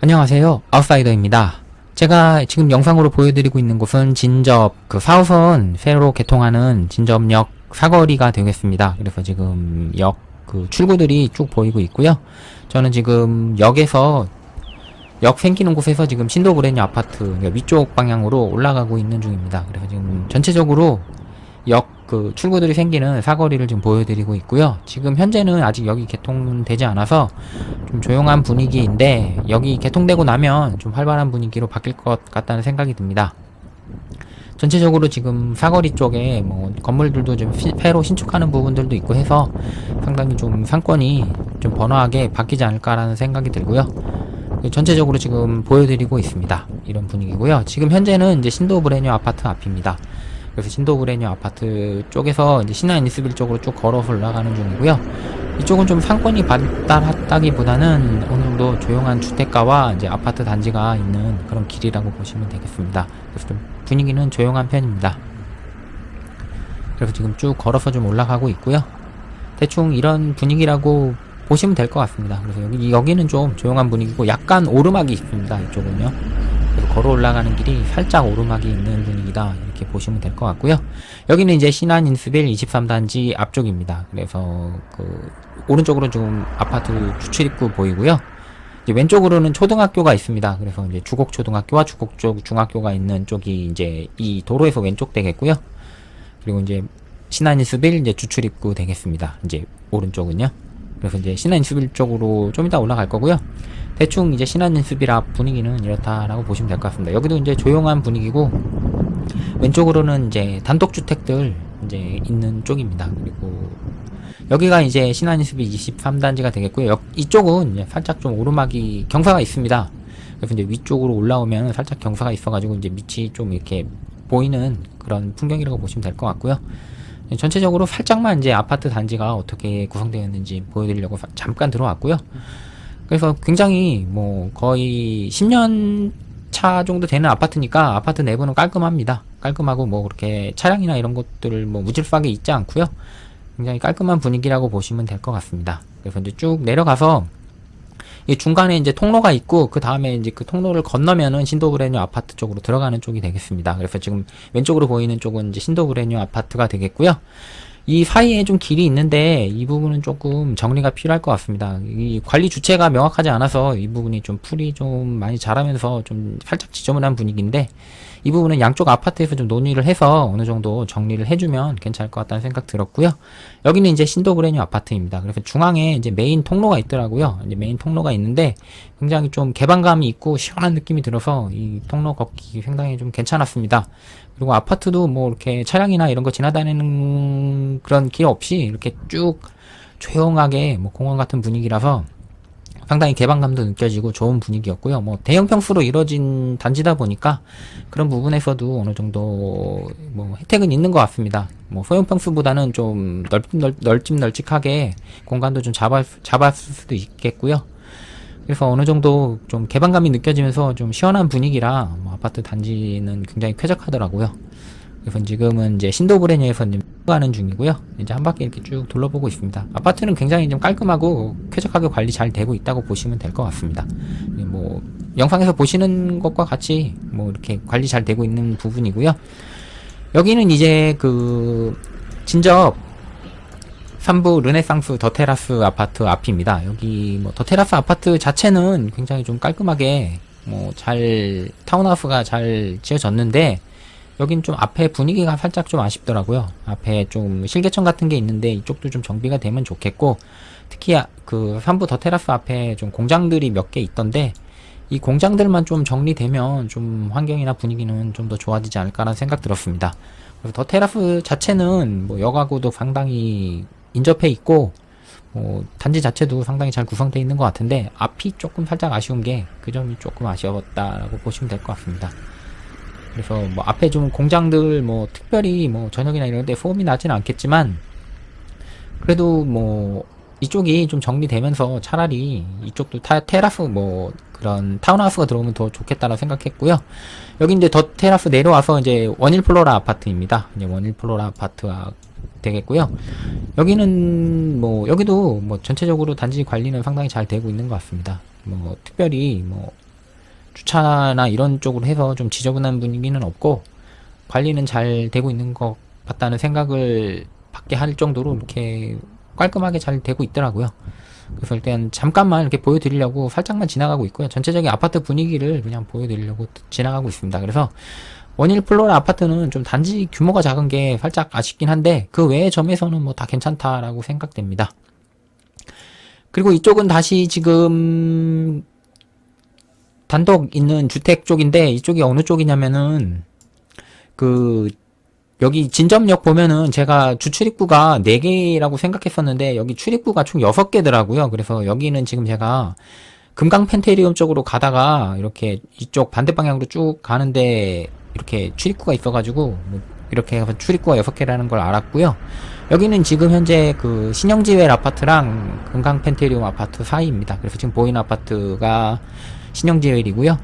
안녕하세요. 아웃사이더입니다. 제가 지금 영상으로 보여드리고 있는 곳은 진접 4호선 세로 개통하는 진접역 사거리가 되겠습니다. 그래서 지금 역 출구들이 쭉 보이고 있고요. 저는 지금 역에서 역 생기는 곳에서 지금 신도브레뉴 아파트 그러니까 위쪽 방향으로 올라가고 있는 중입니다. 그래서 지금 전체적으로 역 출구들이 생기는 사거리를 지금 보여드리고 있고요. 지금 현재는 아직 역이 개통되지 않아서 좀 조용한 분위기인데 역이 개통되고 나면 좀 활발한 분위기로 바뀔 것 같다는 생각이 듭니다. 전체적으로 지금 사거리 쪽에 뭐 건물들도 좀 새로 신축하는 부분들도 있고 해서 상당히 좀 상권이 좀 번화하게 바뀌지 않을까라는 생각이 들고요. 전체적으로 지금 보여드리고 있습니다. 이런 분위기고요. 지금 현재는 이제 신도브레뉴 아파트 앞입니다. 그래서 신도브레뉴 아파트 쪽에서 이제 신한 인스빌 쪽으로 쭉 걸어서 올라가는 중이고요. 이쪽은 좀 상권이 발달했다기보다는 어느 정도 조용한 주택가와 이제 아파트 단지가 있는 그런 길이라고 보시면 되겠습니다. 그래서 좀 분위기는 조용한 편입니다. 그래서 지금 쭉 걸어서 좀 올라가고 있고요. 대충 이런 분위기라고 보시면 될 것 같습니다. 그래서 여기는 좀 조용한 분위기고 약간 오르막이 있습니다. 이쪽은요. 그래서 걸어 올라가는 길이 살짝 오르막이 있는 분위기다 이렇게 보시면 될 것 같고요. 여기는 이제 신한 인스빌 23단지 앞쪽입니다. 그래서 오른쪽으로 지금 아파트 주출입구 보이고요. 이제 왼쪽으로는 초등학교가 있습니다. 그래서 이제 주곡초등학교와 주곡쪽 중학교가 있는 쪽이 이제 이 도로에서 왼쪽 되겠고요. 그리고 이제 신한 인스빌 이제 주출입구 되겠습니다. 이제 오른쪽은요. 그래서 이제 신한 인스빌 쪽으로 좀 이따 올라갈 거고요. 대충 이제 신한 인스빌 앞 분위기는 이렇다라고 보시면 될 것 같습니다. 여기도 이제 조용한 분위기고 왼쪽으로는 이제 단독주택들 이제 있는 쪽입니다. 그리고 여기가 이제 신한 인스빌 23단지가 되겠고요. 이쪽은 이제 살짝 좀 오르막이 경사가 있습니다. 그래서 이제 위쪽으로 올라오면 살짝 경사가 있어가지고 이제 밑이 좀 이렇게 보이는 그런 풍경이라고 보시면 될 것 같고요. 전체적으로 살짝만 이제 아파트 단지가 어떻게 구성되어 있는지 보여드리려고 잠깐 들어왔고요. 그래서 굉장히 뭐 거의 10년 차 정도 되는 아파트니까 아파트 내부는 깔끔합니다. 깔끔하고 뭐 그렇게 차량이나 이런 것들을 뭐 무질서하게 있지 않고요. 굉장히 깔끔한 분위기라고 보시면 될 것 같습니다. 그래서 이제 쭉 내려가서 이 중간에 이제 통로가 있고 그 다음에 이제 그 통로를 건너면은 신도브레뉴 아파트 쪽으로 들어가는 쪽이 되겠습니다. 그래서 지금 왼쪽으로 보이는 쪽은 이제 신도브레뉴 아파트가 되겠고요. 이 사이에 좀 길이 있는데 이 부분은 조금 정리가 필요할 것 같습니다. 이 관리 주체가 명확하지 않아서 이 부분이 좀 풀이 좀 많이 자라면서 좀 살짝 지저분한 분위기인데 이 부분은 양쪽 아파트에서 좀 논의를 해서 어느 정도 정리를 해주면 괜찮을 것 같다는 생각 들었고요. 여기는 이제 신도브레뉴 아파트입니다. 그래서 중앙에 이제 메인 통로가 있더라고요. 이제 메인 통로가 있는데 굉장히 좀 개방감이 있고 시원한 느낌이 들어서 이 통로 걷기 상당히 좀 괜찮았습니다. 그리고 아파트도 뭐 이렇게 차량이나 이런 거 지나다니는 그런 길 없이 이렇게 쭉 조용하게 뭐 공원 같은 분위기라서 상당히 개방감도 느껴지고 좋은 분위기였고요. 뭐 대형 평수로 이루어진 단지다 보니까 그런 부분에서도 어느 정도 뭐 혜택은 있는 것 같습니다. 뭐 소형 평수보다는 좀 널찍널찍하게 공간도 좀 잡았을 수도 있겠고요. 그래서 어느 정도 좀 개방감이 느껴지면서 좀 시원한 분위기라 뭐 아파트 단지는 굉장히 쾌적하더라고요. 그래서 지금은 이제 신도브레뉴에서 가는 중이고요. 이제 한 바퀴 이렇게 쭉 둘러보고 있습니다. 아파트는 굉장히 좀 깔끔하고 쾌적하게 관리 잘 되고 있다고 보시면 될 것 같습니다. 뭐 영상에서 보시는 것과 같이 뭐 이렇게 관리 잘 되고 있는 부분이고요. 여기는 이제 진접 3부 르네상스 더 테라스 아파트 앞입니다. 여기 뭐 더 테라스 아파트 자체는 굉장히 좀 깔끔하게 뭐 타운하우스가 잘 지어졌는데 여긴 좀 앞에 분위기가 살짝 좀 아쉽더라고요. 앞에 좀 실개천 같은 게 있는데 이쪽도 좀 정비가 되면 좋겠고 특히 3부 더 테라스 앞에 좀 공장들이 몇 개 있던데 이 공장들만 좀 정리되면 좀 환경이나 분위기는 좀 더 좋아지지 않을까라는 생각 들었습니다. 그래서 더 테라스 자체는 뭐 역하고도 상당히 인접해 있고 단지 자체도 상당히 잘 구성되어 있는 것 같은데 앞이 조금 살짝 아쉬운 게 그 점이 조금 아쉬웠다라고 보시면 될 것 같습니다. 그래서 뭐 앞에 좀 공장들 뭐 특별히 뭐 저녁이나 이런 데 소음이 나지는 않겠지만 그래도 뭐 이쪽이 좀 정리되면서 차라리 이쪽도 테라스 뭐 그런 타운하우스가 들어오면 더 좋겠다라고 생각했고요. 여기 이제 더 테라스 내려와서 이제 원일 플로라 아파트입니다. 이제 원일 플로라 아파트가 되겠고요. 여기는 여기도 전체적으로 단지 관리는 상당히 잘 되고 있는 것 같습니다. 특별히 주차나 이런 쪽으로 해서 좀 지저분한 분위기는 없고 관리는 잘 되고 있는 것 같다는 생각을 받게 할 정도로 이렇게 깔끔하게 잘 되고 있더라고요. 그래서 일단 잠깐만 이렇게 보여드리려고 살짝만 지나가고 있고요. 전체적인 아파트 분위기를 그냥 보여드리려고 지나가고 있습니다. 그래서 원일 플로라 아파트는 좀 단지 규모가 작은 게 살짝 아쉽긴 한데 그 외의 점에서는 뭐 다 괜찮다라고 생각됩니다. 그리고 이쪽은 다시 지금 단독 있는 주택 쪽인데 이쪽이 어느 쪽이냐면은 그 여기 진접역 보면은 제가 주출입구가 4개라고 생각했었는데 여기 출입구가 총 6개더라고요. 그래서 여기는 지금 제가 금강 펜테리움 쪽으로 가다가 이렇게 이쪽 반대 방향으로 쭉 가는데 이렇게 출입구가 있어가지고 이렇게 해서 출입구가 6개라는 걸 알았고요. 여기는 지금 현재 그 신영지웰 아파트랑 금강 펜테리움 아파트 사이입니다. 그래서 지금 보이는 아파트가 신영지웰이고요.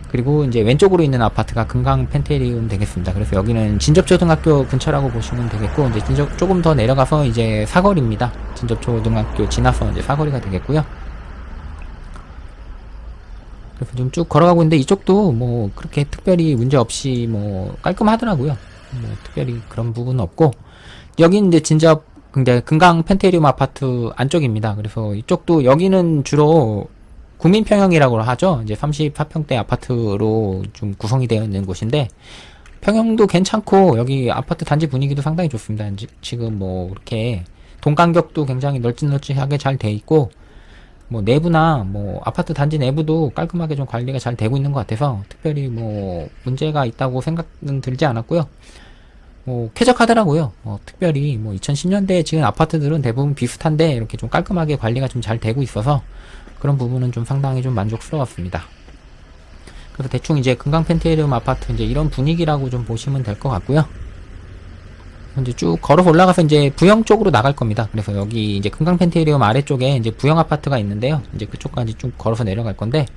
그리고 이제 왼쪽으로 있는 아파트가 금강 펜테리움 되겠습니다. 그래서 여기는 진접초등학교 근처라고 보시면 되겠고, 이제 조금 더 내려가서 이제 사거리입니다. 진접초등학교 지나서 이제 사거리가 되겠고요. 그래서 좀 쭉 걸어가고 있는데 이쪽도 뭐 그렇게 특별히 문제 없이 뭐 깔끔하더라고요. 뭐 특별히 그런 부분은 없고, 여긴 이제 진접 근데 금강 펜테리움 아파트 안쪽입니다. 그래서 이쪽도 여기는 주로 국민평형이라고 하죠. 이제 34평대 아파트로 좀 구성이 되어 있는 곳인데 평형도 괜찮고 여기 아파트 단지 분위기도 상당히 좋습니다. 지금 뭐 이렇게 동간격도 굉장히 널찍널찍하게 잘 돼 있고 뭐 내부나 뭐 아파트 단지 내부도 깔끔하게 좀 관리가 잘 되고 있는 것 같아서 특별히 뭐 문제가 있다고 생각은 들지 않았고요. 뭐 쾌적하더라고요. 특별히 뭐 2010년대 지금 아파트들은 대부분 비슷한데 이렇게 좀 깔끔하게 관리가 좀 잘 되고 있어서 그런 부분은 좀 상당히 좀 만족스러웠습니다. 그래서 대충 이제 금강 펜테리움 아파트 이제 이런 분위기라고 좀 보시면 될 것 같고요. 이제 쭉 걸어서 올라가서 이제 부영 쪽으로 나갈 겁니다. 그래서 여기 이제 금강 펜테리움 아래쪽에 이제 부영 아파트가 있는데요. 이제 그쪽까지 쭉 걸어서 내려갈 건데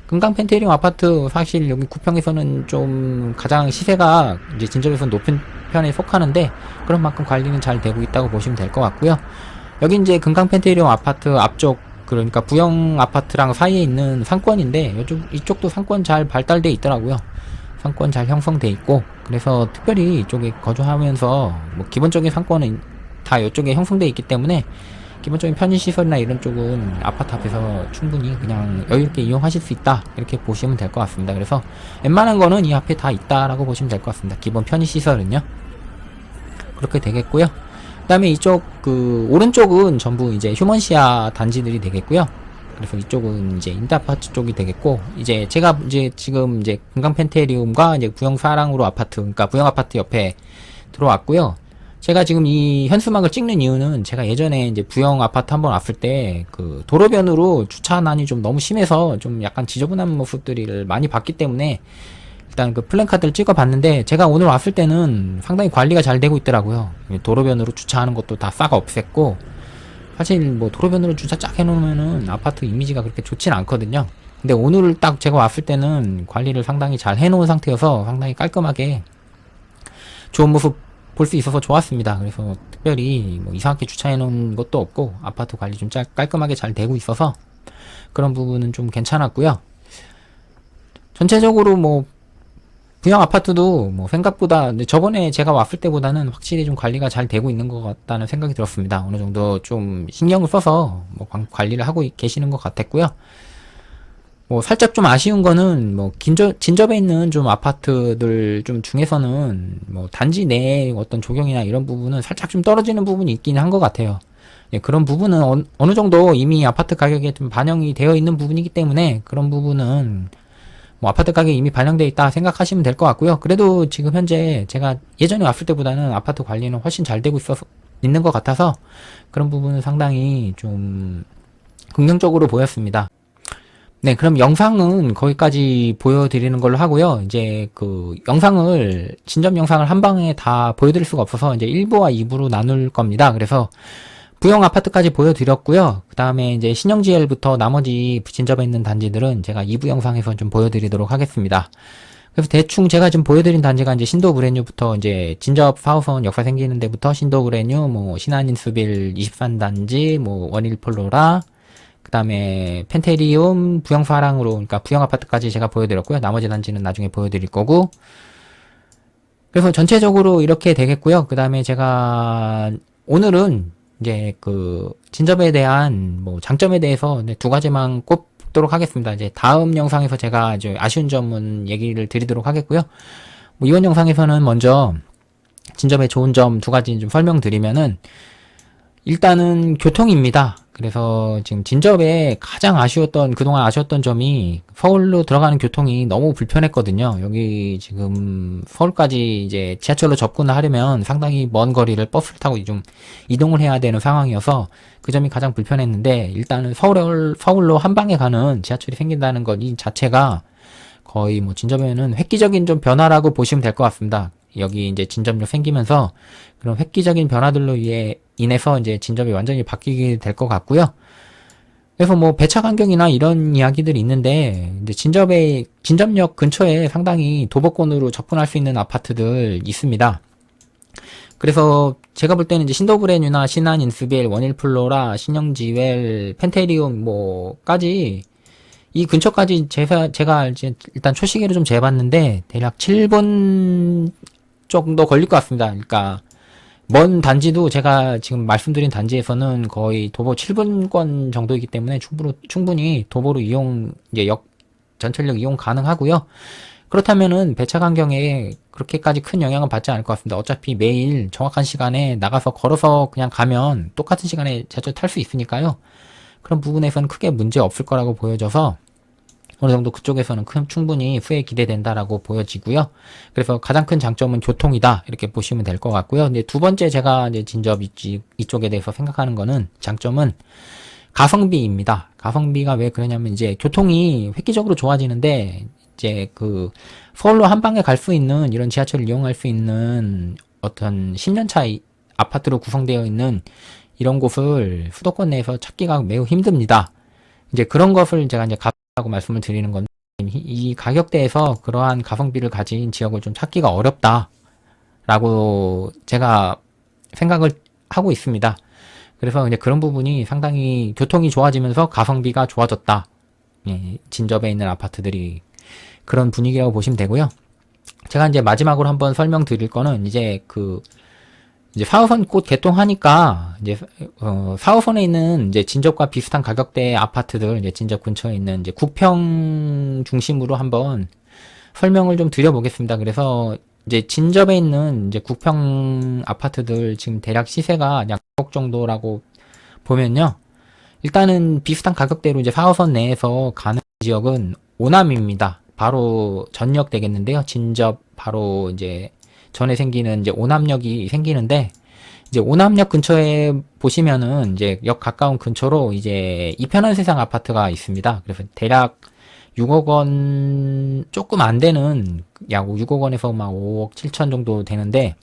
금강 펜테리움 아파트 사실 여기 구평에서는 좀 가장 시세가 이제 진접에서 높은 편에 속하는데 그런 만큼 관리는 잘 되고 있다고 보시면 될 것 같고요. 여기 이제 금강 펜테리움 아파트 앞쪽 그러니까 부영 아파트랑 사이에 있는 상권인데 이쪽도 상권 잘 발달돼 있더라고요. 상권 잘 형성돼 있고 그래서 특별히 이쪽에 거주하면서 뭐 기본적인 상권은 다 이쪽에 형성돼 있기 때문에 기본적인 편의시설이나 이런 쪽은 아파트 앞에서 충분히 그냥 여유있게 이용하실 수 있다 이렇게 보시면 될 것 같습니다. 그래서 웬만한 거는 이 앞에 다 있다라고 보시면 될 것 같습니다. 기본 편의시설은요 그렇게 되겠고요. 그 다음에 이쪽 그 오른쪽은 전부 이제 휴먼시아 단지들이 되겠고요. 그래서 이쪽은 이제 인다아파트 쪽이 되겠고 이제 제가 이제 지금 이제 금강 펜테리움과 이제 부영 사랑으로 아파트 그러니까 부영 아파트 옆에 들어왔고요. 제가 지금 이 현수막을 찍는 이유는 제가 예전에 이제 부영 아파트 한번 왔을 때 그 도로변으로 주차난이 좀 너무 심해서 좀 약간 지저분한 모습들을 많이 봤기 때문에 일단 그 플랜카드를 찍어봤는데 제가 오늘 왔을 때는 상당히 관리가 잘 되고 있더라고요. 도로변으로 주차하는 것도 다 싹 없앴고 사실 뭐 도로변으로 주차 쫙 해놓으면은 아파트 이미지가 그렇게 좋진 않거든요. 근데 오늘 딱 제가 왔을 때는 관리를 상당히 잘 해놓은 상태여서 상당히 깔끔하게 좋은 모습 볼 수 있어서 좋았습니다. 그래서 특별히 뭐 이상하게 주차해놓은 것도 없고 아파트 관리 좀 깔끔하게 잘 되고 있어서 그런 부분은 좀 괜찮았고요. 전체적으로 뭐 부영 아파트도 뭐 생각보다 저번에 제가 왔을 때보다는 확실히 좀 관리가 잘 되고 있는 것 같다는 생각이 들었습니다. 어느 정도 좀 신경을 써서 뭐 관리를 하고 계시는 것 같았고요. 뭐 살짝 좀 아쉬운 거는 뭐 진접에 있는 좀 아파트들 좀 중에서는 뭐 단지 내에 어떤 조경이나 이런 부분은 살짝 좀 떨어지는 부분이 있긴 한 것 같아요. 예, 그런 부분은 어느 정도 이미 아파트 가격에 좀 반영이 되어 있는 부분이기 때문에 그런 부분은 뭐 아파트 가격이 이미 반영되어 있다 생각하시면 될 것 같고요. 그래도 지금 현재 제가 예전에 왔을 때보다는 아파트 관리는 훨씬 잘 되고 있는 것 같아서 그런 부분은 상당히 좀 긍정적으로 보였습니다. 네, 그럼 영상은 거기까지 보여드리는 걸로 하고요. 이제 그 영상을, 진접 영상을 한 방에 다 보여드릴 수가 없어서 이제 1부와 2부로 나눌 겁니다. 그래서 부영 아파트까지 보여드렸고요. 그 다음에 이제 신영지엘부터 나머지 진접에 있는 단지들은 제가 2부 영상에서 좀 보여드리도록 하겠습니다. 그래서 대충 제가 지금 보여드린 단지가 이제 신도 브랜뉴부터 이제 진접 4호선 역사 생기는 데부터 신도 브랜뉴, 뭐 신한인수빌 23단지, 뭐 원일폴로라, 그 다음에 펜테리움 부영사랑으로, 그러니까 부영 아파트까지 제가 보여드렸고요. 나머지 단지는 나중에 보여드릴 거고. 그래서 전체적으로 이렇게 되겠고요. 그 다음에 제가 오늘은 이제 그 진접에 대한 뭐 장점에 대해서 두 가지만 꼽도록 하겠습니다. 이제 다음 영상에서 제가 이제 아쉬운 점은 얘기를 드리도록 하겠고요. 뭐 이번 영상에서는 먼저 진접의 좋은 점 두 가지 좀 설명드리면은, 일단은 교통입니다. 그래서 지금 진접에 가장 그동안 아쉬웠던 점이 서울로 들어가는 교통이 너무 불편했거든요. 여기 지금 서울까지 이제 지하철로 접근을 하려면 상당히 먼 거리를 버스를 타고 좀 이동을 해야 되는 상황이어서 그 점이 가장 불편했는데, 일단은 서울로 한 방에 가는 지하철이 생긴다는 것 이 자체가 거의 뭐 진접에는 획기적인 좀 변화라고 보시면 될 것 같습니다. 여기 이제 진접역 생기면서 그런 획기적인 변화들로 인해서 이제 진접이 완전히 바뀌게 될 것 같고요. 그래서 뭐 배차 간격이나 이런 이야기들이 있는데, 이제 진접역 근처에 상당히 도보권으로 접근할 수 있는 아파트들 있습니다. 그래서 제가 볼 때는 이제 신도브레뉴나 신한 인스빌, 원힐플로라, 신영지웰, 펜테리움 뭐까지 이 근처까지 제가 이제 일단 초시계로 좀 재봤는데 대략 7분 정도 걸릴 것 같습니다. 그러니까 먼 단지도 제가 지금 말씀드린 단지에서는 거의 도보 7분권 정도이기 때문에 충분히 도보로 이제 전철역 이용 가능하고요. 그렇다면은 배차 간격에 그렇게까지 큰 영향은 받지 않을 것 같습니다. 어차피 매일 정확한 시간에 나가서 걸어서 그냥 가면 똑같은 시간에 지하철 탈 수 있으니까요. 그런 부분에서는 크게 문제 없을 거라고 보여져서 어느 정도 그쪽에서는 충분히 후에 기대된다라고 보여지고요. 그래서 가장 큰 장점은 교통이다, 이렇게 보시면 될 것 같고요. 이제 두 번째 제가 이제 진접 이쪽에 대해서 생각하는 거는, 장점은 가성비입니다. 가성비가 왜 그러냐면, 이제 교통이 획기적으로 좋아지는데, 이제 그 서울로 한 방에 갈 수 있는 이런 지하철을 이용할 수 있는 어떤 10년차 아파트로 구성되어 있는 이런 곳을 수도권 내에서 찾기가 매우 힘듭니다. 이제 그런 것을 제가 이제 라고 말씀을 드리는 건데, 이 가격대에서 그러한 가성비를 가진 지역을 좀 찾기가 어렵다라고 제가 생각을 하고 있습니다. 그래서 이제 그런 부분이 상당히 교통이 좋아지면서 가성비가 좋아졌다. 예, 진접에 있는 아파트들이 그런 분위기라고 보시면 되고요. 제가 이제 마지막으로 한번 설명드릴 거는, 이제 4호선 곧 개통하니까, 이제, 4호선에 있는 이제 진접과 비슷한 가격대의 아파트들, 이제 진접 근처에 있는 이제 국평 중심으로 한번 설명을 좀 드려보겠습니다. 그래서 이제 진접에 있는 이제 국평 아파트들 지금 대략 시세가 약 1억 정도라고 보면요. 일단은 비슷한 가격대로 이제 4호선 내에서 가는 지역은 오남입니다. 바로 전역 되겠는데요. 진접 바로 이제 전에 생기는 이제 오남역이 생기는데, 이제 오남역 근처에 보시면은 이제 역 가까운 근처로 이제 이편한 세상 아파트가 있습니다. 그래서 대략 6억 원 조금 안 되는, 약 6억 원에서 막 5억 7천 정도 되는데,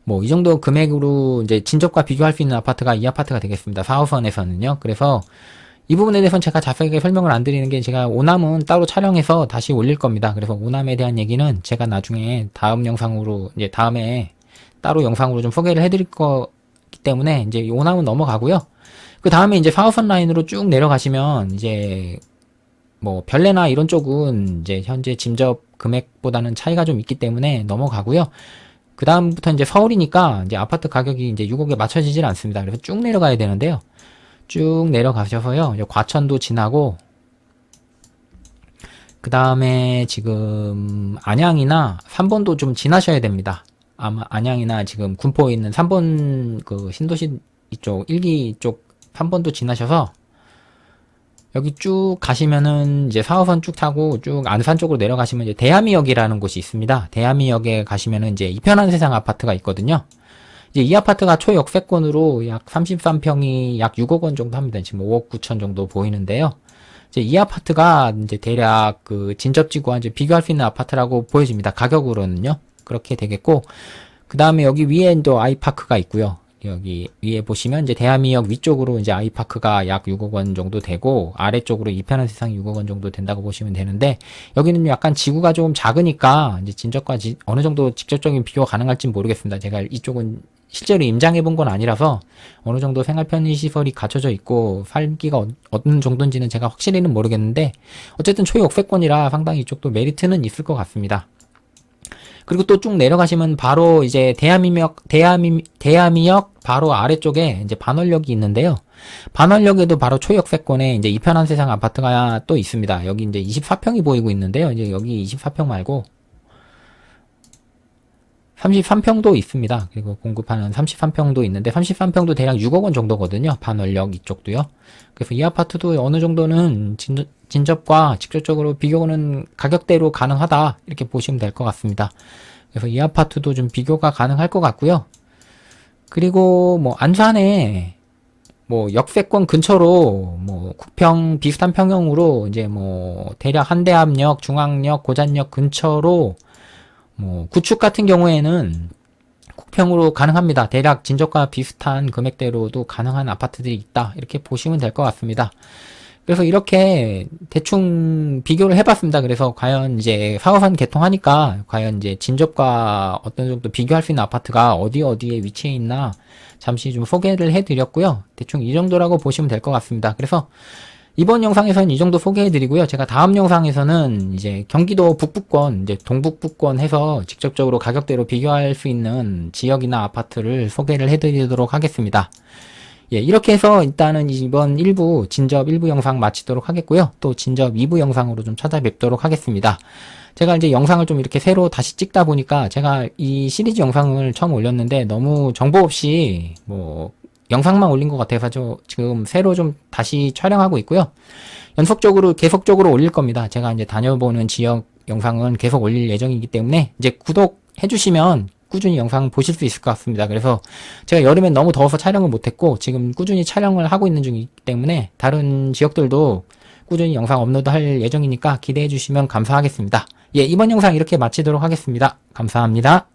뭐 이 정도 금액으로 이제 진접과 비교할 수 있는 아파트가 이 아파트가 되겠습니다. 4호선에서는요. 그래서 이 부분에 대해서는 제가 자세하게 설명을 안 드리는 게, 제가 오남은 따로 촬영해서 다시 올릴 겁니다. 그래서 오남에 대한 얘기는 제가 나중에 다음 영상으로, 이제 다음에 따로 영상으로 좀 소개를 해드릴 거기 때문에 이제 오남은 넘어가고요. 그 다음에 이제 4호선 라인으로 쭉 내려가시면 이제 뭐 별내나 이런 쪽은 이제 현재 진접 금액보다는 차이가 좀 있기 때문에 넘어가고요. 그 다음부터 이제 서울이니까 이제 아파트 가격이 이제 6억에 맞춰지질 않습니다. 그래서 쭉 내려가야 되는데요. 쭉 내려가셔서요, 이제 과천도 지나고, 그 다음에 지금 안양이나 3번도 좀 지나셔야 됩니다. 아마 안양이나 지금 군포에 있는 3번 그 신도시 이쪽 1기 쪽 3번도 지나셔서 여기 쭉 가시면은 이제 4호선 쭉 타고 쭉 안산 쪽으로 내려가시면 이제 대하미역이라는 곳이 있습니다. 대하미역에 가시면은 이제 이편한 세상 아파트가 있거든요. 이제 이 아파트가 초역세권으로 약 33평이 약 6억 원 정도 합니다. 지금 5억 9천 정도 보이는데요. 이제 이 아파트가 이제 대략 그 진접지구와 이제 비교할 수 있는 아파트라고 보여집니다. 가격으로는요. 그렇게 되겠고, 그 다음에 여기 위에 또 아이파크가 있고요. 여기 위에 보시면 이제 대한민역 위쪽으로 이제 아이파크가 약 6억 원 정도 되고 아래쪽으로 이편한 세상 6억 원 정도 된다고 보시면 되는데 여기는 약간 지구가 좀 작으니까 이제 진적과 어느 정도 직접적인 비교가 가능할지 모르겠습니다. 제가 이쪽은 실제로 임장해 본 건 아니라서 어느 정도 생활 편의 시설이 갖춰져 있고 살기가 어느 정도인지는 제가 확실히는 모르겠는데 어쨌든 초역세권이라 상당히 이쪽도 메리트는 있을 것 같습니다. 그리고 또 쭉 내려가시면 바로 이제 대한민역 바로 아래쪽에 이제 반월역이 있는데요. 반월역에도 바로 초역세권에 이제 이편한 세상 아파트가 또 있습니다. 여기 이제 24평이 보이고 있는데요. 이제 여기 24평 말고 33평도 있습니다. 그리고 공급하는 33평도 있는데 33평도 대략 6억 원 정도거든요. 반월역 이쪽도요. 그래서 이 아파트도 어느 정도는 진접과 직접적으로 비교는 가격대로 가능하다 이렇게 보시면 될 것 같습니다. 그래서 이 아파트도 좀 비교가 가능할 것 같고요. 그리고 뭐 안산에 뭐 역세권 근처로 뭐 국평 비슷한 평형으로 이제 뭐 대략 한대암역, 중앙역, 고잔역 근처로 뭐 구축 같은 경우에는 국평으로 가능합니다. 대략 진적과 비슷한 금액대로도 가능한 아파트들이 있다 이렇게 보시면 될 것 같습니다. 그래서 이렇게 대충 비교를 해봤습니다. 그래서 과연 이제 사업한 개통하니까 과연 이제 진접과 어떤 정도 비교할 수 있는 아파트가 어디에 위치해 있나 잠시 좀 소개를 해드렸고요. 대충 이 정도라고 보시면 될 것 같습니다. 그래서 이번 영상에서는 이 정도 소개해드리고요. 제가 다음 영상에서는 이제 경기도 북부권, 이제 동북부권 해서 직접적으로 가격대로 비교할 수 있는 지역이나 아파트를 소개를 해드리도록 하겠습니다. 예, 이렇게 해서 일단은 이번 진접 1부 영상 마치도록 하겠고요. 또 진접 2부 영상으로 좀 찾아뵙도록 하겠습니다. 제가 이제 영상을 좀 이렇게 새로 다시 찍다 보니까 제가 이 시리즈 영상을 처음 올렸는데 너무 정보 없이 뭐 영상만 올린 것 같아서 지금 새로 좀 다시 촬영하고 있고요. 계속적으로 올릴 겁니다. 제가 이제 다녀보는 지역 영상은 계속 올릴 예정이기 때문에 이제 구독해주시면 꾸준히 영상 보실 수 있을 것 같습니다. 그래서 제가 여름엔 너무 더워서 촬영을 못했고 지금 꾸준히 촬영을 하고 있는 중이기 때문에 다른 지역들도 꾸준히 영상 업로드할 예정이니까 기대해주시면 감사하겠습니다. 예, 이번 영상 이렇게 마치도록 하겠습니다. 감사합니다.